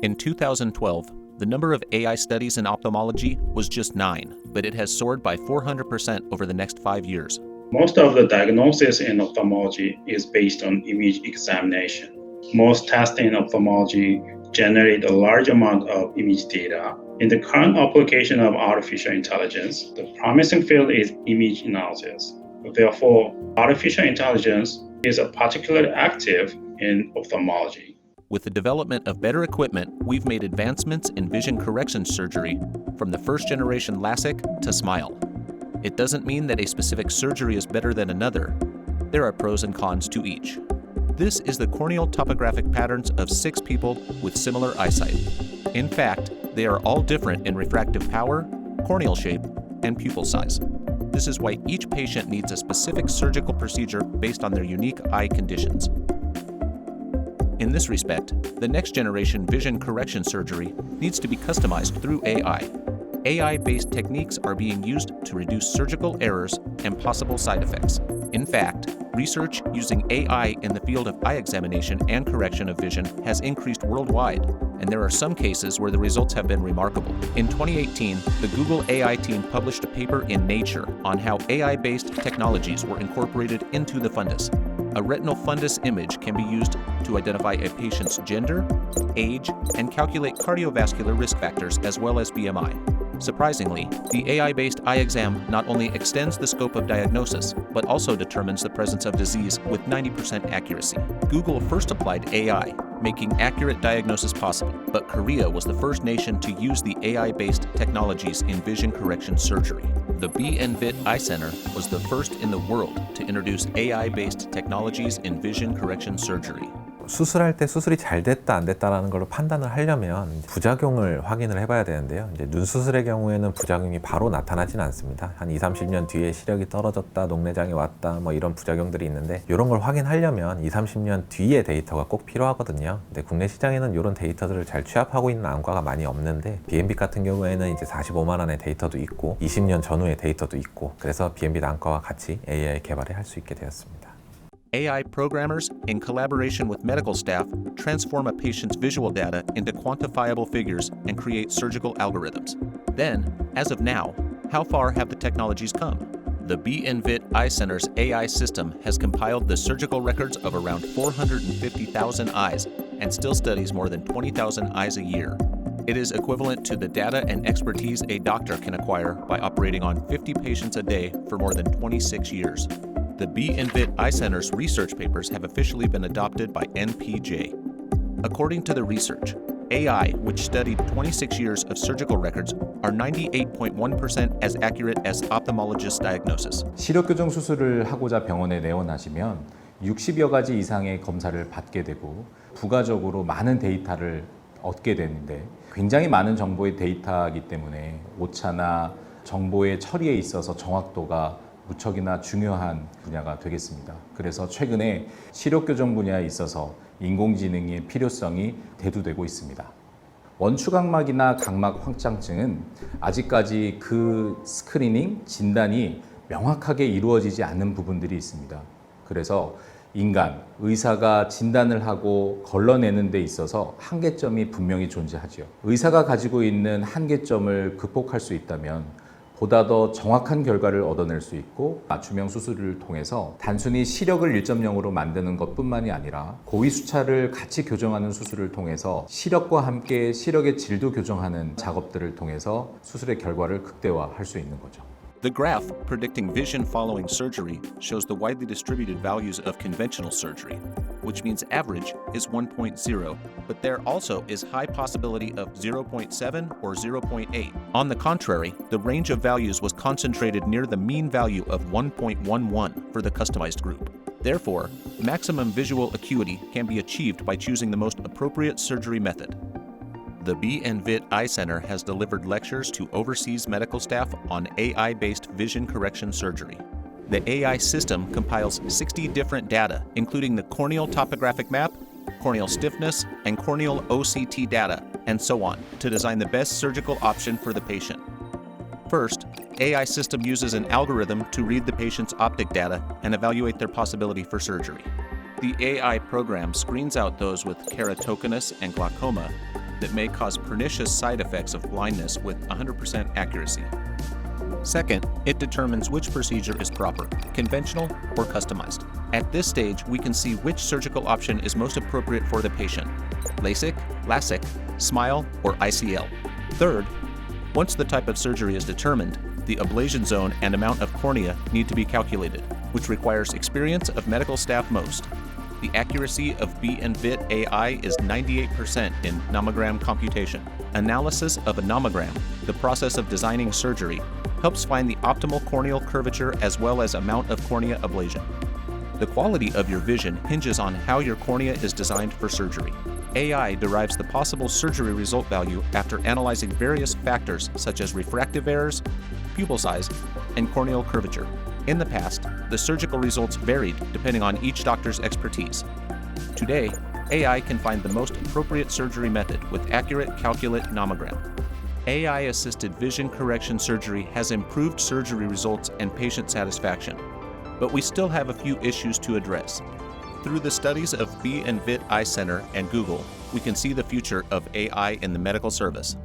In 2012, the number of AI studies in ophthalmology was just 9, but it has soared by 400% over the next 5 years. Most of the diagnosis in ophthalmology is based on image examination. Most tests in ophthalmology generate a large amount of image data. In the current application of artificial intelligence, the promising field is image analysis. Therefore, artificial intelligence is particularly active in ophthalmology. With the development of better equipment, we've made advancements in vision correction surgery from the first generation LASIK to SMILE. It doesn't mean that a specific surgery is better than another. There are pros and cons to each. This is the corneal topographic patterns of 6 people with similar eyesight. In fact, they are all different in refractive power, corneal shape, and pupil size. This is why each patient needs a specific surgical procedure based on their unique eye conditions. In this respect, the next generation vision correction surgery needs to be customized through AI. AI-based techniques are being used to reduce surgical errors and possible side effects. In fact, research using AI in the field of eye examination and correction of vision has increased worldwide, and there are some cases where the results have been remarkable. In 2018, the Google AI team published a paper in Nature on how AI-based technologies were incorporated into the fundus. A retinal fundus image can be used to identify a patient's gender, age, and calculate cardiovascular risk factors as well as BMI. Surprisingly, the AI-based eye exam not only extends the scope of diagnosis, but also determines the presence of disease with 90% accuracy. Google first applied AI, making accurate diagnosis possible, but Korea was the first nation to use the AI-based technologies in vision correction surgery. The BNVIT Eye Center was the first in the world to introduce AI-based technologies in vision correction surgery. 수술할 때 수술이 잘 됐다 안 됐다라는 걸로 판단을 하려면 부작용을 확인을 해봐야 되는데요. 이제 눈 수술의 경우에는 부작용이 바로 나타나지는 않습니다. 한 20-30년 뒤에 시력이 떨어졌다, 녹내장이 왔다, 뭐 이런 부작용들이 있는데 이런 걸 확인하려면 20-30년 뒤의 데이터가 꼭 필요하거든요. 근데 국내 시장에는 이런 데이터들을 잘 취합하고 있는 안과가 많이 없는데 BNVIT 같은 경우에는 이제 45만 원의 데이터도 있고 20년 전후의 데이터도 있고 그래서 BNVIT 안과와 같이 AI 개발을 할 수 있게 되었습니다. AI programmers, in collaboration with medical staff, transform a patient's visual data into quantifiable figures and create surgical algorithms. Then, as of now, how far have the technologies come? The BNVIT Eye Center's AI system has compiled the surgical records of around 450,000 eyes and still studies more than 20,000 eyes a year. It is equivalent to the data and expertise a doctor can acquire by operating on 50 patients a day for more than 26 years. The BNVIT Eye Center's research papers have officially been adopted by NPJ. According to the research, AI, which studied 26 years of surgical records, are 98.1% as accurate as ophthalmologist diagnosis. 시력 교정 수술을 하고자 병원에 내원하시면 60여 가지 이상의 검사를 받게 되고 부가적으로 많은 데이터를 얻게 되는데 굉장히 많은 정보의 데이터이기 때문에 오차나 정보의 처리에 있어서 정확도가 무척이나 중요한 분야가 되겠습니다. 그래서 최근에 시력교정 분야에 있어서 인공지능의 필요성이 대두되고 있습니다. 원추각막이나 각막 확장증은 아직까지 그 스크리닝, 진단이 명확하게 이루어지지 않는 부분들이 있습니다. 그래서 인간, 의사가 진단을 하고 걸러내는 데 있어서 한계점이 분명히 존재하죠. 의사가 가지고 있는 한계점을 극복할 수 있다면 보다 더 정확한 결과를 얻어낼 수 있고 맞춤형 수술을 통해서 단순히 시력을 1.0으로 만드는 것뿐만이 아니라 고위 수차를 같이 교정하는 수술을 통해서 시력과 함께 시력의 질도 교정하는 작업들을 통해서 수술의 결과를 극대화할 수 있는 거죠. The graph predicting vision following surgery shows the widely distributed values of conventional surgery, which means average is 1.0, but there also is high possibility of 0.7 or 0.8. On the contrary, the range of values was concentrated near the mean value of 1.11 for the customized group. Therefore, maximum visual acuity can be achieved by choosing the most appropriate surgery method. The BNVIT Eye Center has delivered lectures to overseas medical staff on AI-based vision correction surgery. The AI system compiles 60 different data, including the corneal topographic map, corneal stiffness, and corneal OCT data, and so on, to design the best surgical option for the patient. First, AI system uses an algorithm to read the patient's optic data and evaluate their possibility for surgery. The AI program screens out those with keratoconus and glaucoma, that may cause pernicious side effects of blindness with 100% accuracy. Second, it determines which procedure is proper, conventional or customized. At this stage, we can see which surgical option is most appropriate for the patient: LASIK, LASIK, SMILE, or ICL. Third, once the type of surgery is determined, the ablation zone and amount of cornea need to be calculated, which requires experience of medical staff most. The accuracy of B&VIT AI is 98% in nomogram computation. Analysis of a nomogram, the process of designing surgery, helps find the optimal corneal curvature as well as amount of cornea ablation. The quality of your vision hinges on how your cornea is designed for surgery. AI derives the possible surgery result value after analyzing various factors such as refractive errors, pupil size, and corneal curvature. In the past, the surgical results varied depending on each doctor's expertise. Today, AI can find the most appropriate surgery method with accurate calculate nomogram. AI-assisted vision correction surgery has improved surgery results and patient satisfaction, but we still have a few issues to address. Through the studies of B&VIT Eye Center and Google, we can see the future of AI in the medical service.